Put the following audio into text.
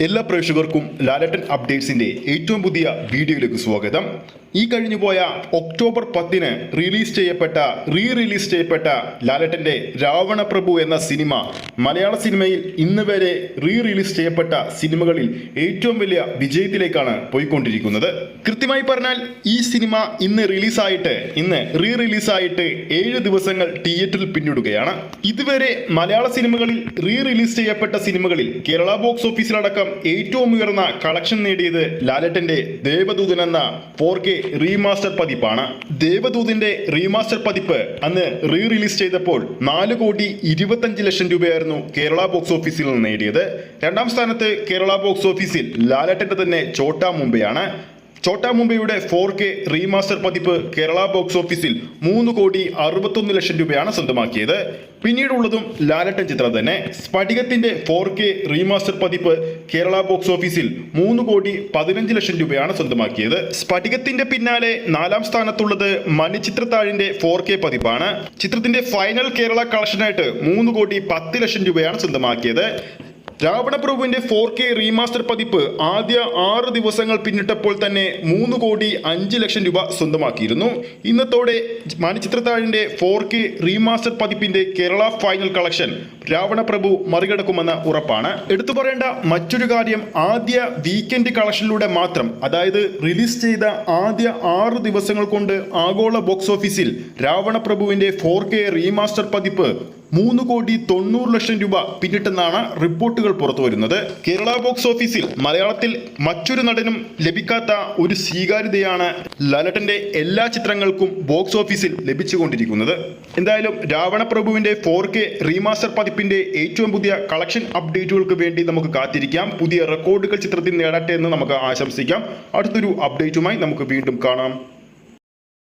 എല്ലാ പ്രേക്ഷകർക്കും ലാലേട്ടൻ അപ്ഡേറ്റ്സിന്റെ ഏറ്റവും പുതിയ വീഡിയോയിലേക്ക് സ്വാഗതം. ഈ കഴിഞ്ഞുപോയ ഒക്ടോബർ 10 റിലീസ് ചെയ്യപ്പെട്ട ലാലേട്ടന്റെ രാവണ പ്രഭു എന്ന സിനിമ മലയാള സിനിമയിൽ ഇന്ന് വരെ റിലീസ് ചെയ്യപ്പെട്ട സിനിമകളിൽ ഏറ്റവും വലിയ വിജയത്തിലേക്കാണ് പോയിക്കൊണ്ടിരിക്കുന്നത്. കൃത്യമായി പറഞ്ഞാൽ ഈ സിനിമ ഇന്ന് റിലീസായിട്ട് 7 ദിവസങ്ങൾ തിയേറ്ററിൽ പിന്നിടുകയാണ്. ഇതുവരെ മലയാള സിനിമകളിൽ റിലീസ് ചെയ്യപ്പെട്ട സിനിമകളിൽ കേരള ബോക്സ് ഓഫീസിലടക്കം ഏറ്റവും ഉയർന്ന കളക്ഷൻ നേടിയത് ലാലേട്ടന്റെ ദേവദൂതൻ എന്ന 4K റീമാസ്റ്റർ പതിപ്പാണ്. ദേവദൂതിന്റെ റീമാസ്റ്റർ പതിപ്പ് അന്ന് റിലീസ് ചെയ്തപ്പോൾ 4,25,00,000 രൂപയായിരുന്നു കേരള ബോക്സ് ഓഫീസിൽ നിന്ന് നേടിയത്. രണ്ടാം സ്ഥാനത്ത് കേരള ബോക്സ് ഓഫീസിൽ ലാലേട്ടന്റെ തന്നെ ചോട്ടാ മുംബൈയാണ്. ചോട്ടാ മുംബൈയുടെ 4K റീമാസ്റ്റർ പതിപ്പ് കേരള ബോക്സ് ഓഫീസിൽ 3,61,00,000 രൂപയാണ് സ്വന്തമാക്കിയത്. പിന്നീടുള്ളതും ലാലേട്ടൻ ചിത്രം തന്നെ. സ്ഫടികത്തിന്റെ 4K റീമാസ്റ്റർ പതിപ്പ് കേരള ബോക്സ് ഓഫീസിൽ 3,15,00,000 രൂപയാണ് സ്വന്തമാക്കിയത്. സ്ഫടികത്തിന്റെ പിന്നാലെ 4ാം സ്ഥാനത്തുള്ളത് മണിച്ചിത്രത്താഴിന്റെ 4K പതിപ്പാണ്. ചിത്രത്തിന്റെ ഫൈനൽ കേരള കളക്ഷനായിട്ട് 3,10,00,000 രൂപയാണ് സ്വന്തമാക്കിയത്. രാവണപ്രഭുവിന്റെ 4K റീമാസ്റ്റർ പതിപ്പ് ആദ്യ 6 ദിവസങ്ങൾ പിന്നിട്ടപ്പോൾ തന്നെ 3,05,00,000 രൂപ സ്വന്തമാക്കിയിരുന്നു. ഇന്നത്തോടെ മണിച്ചിത്രത്താഴിന്റെ 4K റീമാസ്റ്റർ പതിപ്പിന്റെ കേരള ഫൈനൽ കളക്ഷൻ രാവണപ്രഭു മറികടക്കുമെന്ന ഉറപ്പാണ്. എടുത്തു പറയേണ്ട മറ്റൊരു കാര്യം, ആദ്യ വീക്കെൻഡ് കളക്ഷനിലൂടെ മാത്രം, അതായത് റിലീസ് ചെയ്ത ആദ്യ 6 ദിവസങ്ങൾ കൊണ്ട് ആഗോള ബോക്സ് ഓഫീസിൽ രാവണപ്രഭുവിന്റെ 4K റീമാസ്റ്റർ പതിപ്പ് 3,90,00,000 രൂപ പിന്നിട്ടെന്നാണ് റിപ്പോർട്ടുകൾ പുറത്തു വരുന്നത്. കേരള ബോക്സ് ഓഫീസിൽ മലയാളത്തിൽ മറ്റൊരു നടനും ലഭിക്കാത്ത ഒരു സ്വീകാര്യതയാണ് ലാലേട്ടന്റെ എല്ലാ ചിത്രങ്ങൾക്കും ബോക്സ് ഓഫീസിൽ ലഭിച്ചുകൊണ്ടിരിക്കുന്നത്. എന്തായാലും രാവണപ്രഭുവിന്റെ 4K റീമാസ്റ്റർ പതിപ്പിന്റെ ഏറ്റവും പുതിയ കളക്ഷൻ അപ്ഡേറ്റുകൾക്ക് വേണ്ടി നമുക്ക് കാത്തിരിക്കാം. പുതിയ റെക്കോർഡുകൾ ചിത്രത്തിൽ നേടട്ടെ എന്ന് നമുക്ക് ആശംസിക്കാം. അടുത്തൊരു അപ്ഡേറ്റുമായി നമുക്ക് വീണ്ടും കാണാം.